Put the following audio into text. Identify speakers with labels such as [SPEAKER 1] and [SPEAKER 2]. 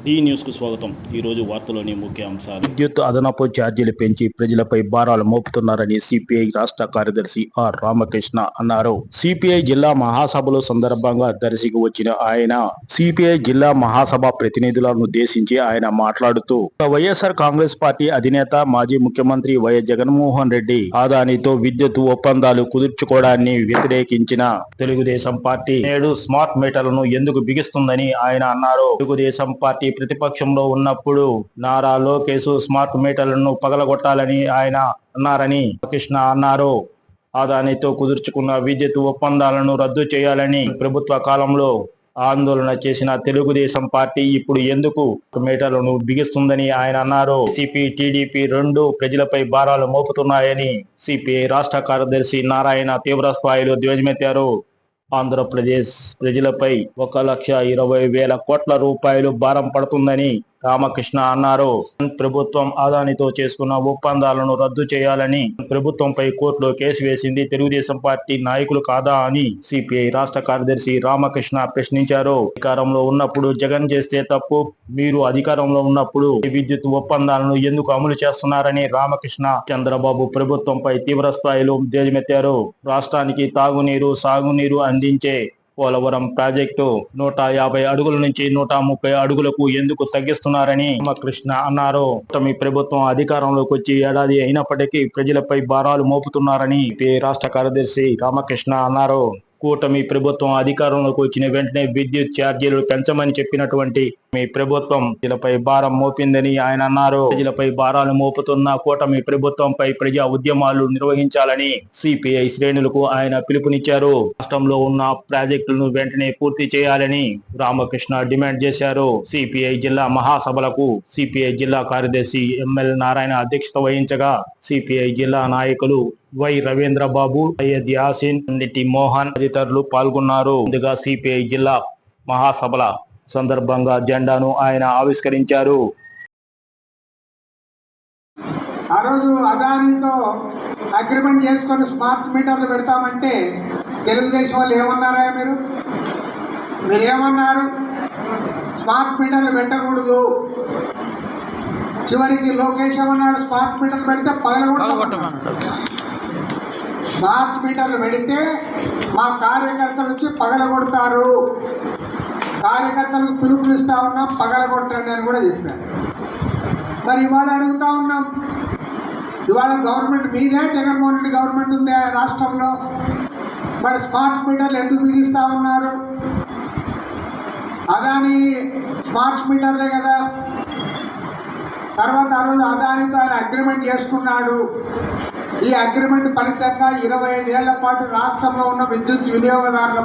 [SPEAKER 1] D న్యూస్కు స్వాగతం. ఈరోజు వార్తలోని ముఖ్య అంశాలు.
[SPEAKER 2] విద్యుత్ అదనపు ఛార్జీలు పెంచి ప్రజలపై భారాలు మోపుతున్నారని సిపిఐ రాష్ట్ర కార్యదర్శి ఆర్ రామకృష్ణ అన్నారు. సిపిఐ జిల్లా మహాసభలో సందర్భంగా దర్శికి వచ్చిన ఆయన సిపిఐ జిల్లా మహాసభ ప్రతినిధులను ఉద్దేశించి ఆయన మాట్లాడుతూ వైఎస్ఆర్ కాంగ్రెస్ పార్టీ అధినేత మాజీ ముఖ్యమంత్రి వైఎస్ జగన్మోహన్ రెడ్డి అదానితో విద్యుత్ ఒప్పందాలు కుదుర్చుకోవడాన్ని వ్యతిరేకించిన తెలుగుదేశం పార్టీ నేడు స్మార్ట్ మీటర్లను ఎందుకు బిగిస్తుందని ఆయన అన్నారు. తెలుగుదేశం పార్టీ ప్రతిపక్షంలో ఉన్నప్పుడు నారా లోకేష్ స్మార్ట్ మీటర్లను పగలగొట్టాలని ఆయన అన్నారని కృష్ణ అన్నారు. అదానితో కుదుర్చుకున్న విద్యుత్ ఒప్పందాలను రద్దు చేయాలని ప్రభుత్వ కాలంలో ఆందోళన చేసిన తెలుగుదేశం పార్టీ ఇప్పుడు ఎందుకు మీటర్లను బిగిస్తుందని ఆయన అన్నారు. సిపి టీడీపీ రెండు ప్రజలపై భారాలు మోపుతున్నాయని సిపిఐ రాష్ట్ర కార్యదర్శి నారాయణ తీవ్ర స్థాయిలో ధ్వజమెత్తారు. ఆంధ్రప్రదేశ్ ప్రజలపై 1,20,000 కోట్ల రూపాయలు భారం పడుతుందని రామకృష్ణ అన్నారు. ప్రభుత్వం అదానితో చేసుకున్న ఒప్పందాలను రద్దు చేయాలని ప్రభుత్వంపై కోర్టులో కేసు వేసింది తెలుగుదేశం పార్టీ నాయకులు కాదా అని సిపిఐ రాష్ట్ర కార్యదర్శి రామకృష్ణ ప్రశ్నించారు. అధికారంలో ఉన్నప్పుడు జగన్ చేస్తే తప్పు, మీరు అధికారంలో ఉన్నప్పుడు విద్యుత్ ఒప్పందాలను ఎందుకు అమలు చేస్తున్నారని రామకృష్ణ చంద్రబాబు ప్రభుత్వంపై తీవ్ర స్థాయిలో ధ్వజమెత్తారు. రాష్ట్రానికి తాగునీరు, సాగునీరు అందించే పోలవరం ప్రాజెక్టు 150 అడుగుల నుంచి 130 అడుగులకు ఎందుకు తగ్గిస్తున్నారని రామకృష్ణ అన్నారు. మీ ప్రభుత్వం అధికారంలోకి వచ్చి ఏడాది అయినప్పటికీ ప్రజలపై భారాలు మోపుతున్నారని రాష్ట్ర కార్యదర్శి రామకృష్ణ అన్నారు. కూటమి ప్రభుత్వం అధికారంలోకి వచ్చిన వెంటనే విద్యుత్ ఛార్జీలు పెంచమని చెప్పినటువంటి మీ ప్రభుత్వం ప్రజలపై భారం మోపిందని ఆయన అన్నారు. ప్రజలపై భారాలు మోపుతున్న కూటమి ప్రభుత్వంపై ప్రజా ఉద్యమాలు నిర్వహించాలని సిపిఐ శ్రేణులకు ఆయన పిలుపునిచ్చారు. రాష్ట్రంలో ఉన్న ప్రాజెక్టులను వెంటనే పూర్తి చేయాలని రామకృష్ణ డిమాండ్ చేశారు. సిపిఐ జిల్లా మహాసభలకు సిపిఐ జిల్లా కార్యదర్శి ఎంఎల్ నారాయణ అధ్యక్షత వహించగా సిపిఐ జిల్లా నాయకులు వై రవీంద్రబాబు, సయ్యద్ యాసిన్, నిటి మోహన్ తదితరులు పాల్గొన్నారు. ముందుగా సిపిఐ జిల్లా మహాసభల సందర్భంగా జెండాను ఆయన ఆవిష్కరించారు.
[SPEAKER 3] ఆ రోజు అదానితో అగ్రిమెంట్ చేసుకొని స్మార్ట్ మీటర్లు పెడతామంటే తెలుగుదేశం వాళ్ళు ఏమన్నారా? మీరేమన్నారు? స్మార్ట్ మీటర్లు పెట్టకూడదు. చివరికి లోకేష్ ఏమన్నాడు? స్మార్ట్ మీటర్లు పెడితే పగలగొట్టమన్నాడు. స్మార్ట్ మీటర్లు పెడితే మా కార్యకర్తలు వచ్చి పగలగొడతారు, కార్యకర్తలకు పిలుపునిస్తా ఉన్నాం, పగలగొట్టండి అని కూడా చెప్పారు. మరి ఇవాళ అడుగుతా ఉన్నాం, ఇవాళ గవర్నమెంట్ మీదే, జగన్మోహన్ రెడ్డి గవర్నమెంట్ ఉంది రాష్ట్రంలో, మరి స్మార్ట్ మీటర్లు ఎందుకు బిగిస్తూ ఉన్నారు? అదాని స్మార్ట్ మీటర్లే కదా. తర్వాత ఆ రోజు అదానితో ఆయన అగ్రిమెంట్ చేసుకున్నాడు. ఈ అగ్రిమెంట్ ఫలితంగా 25 ఏళ్ల పాటు రాష్ట్రంలో ఉన్న విద్యుత్ వినియోగదారుల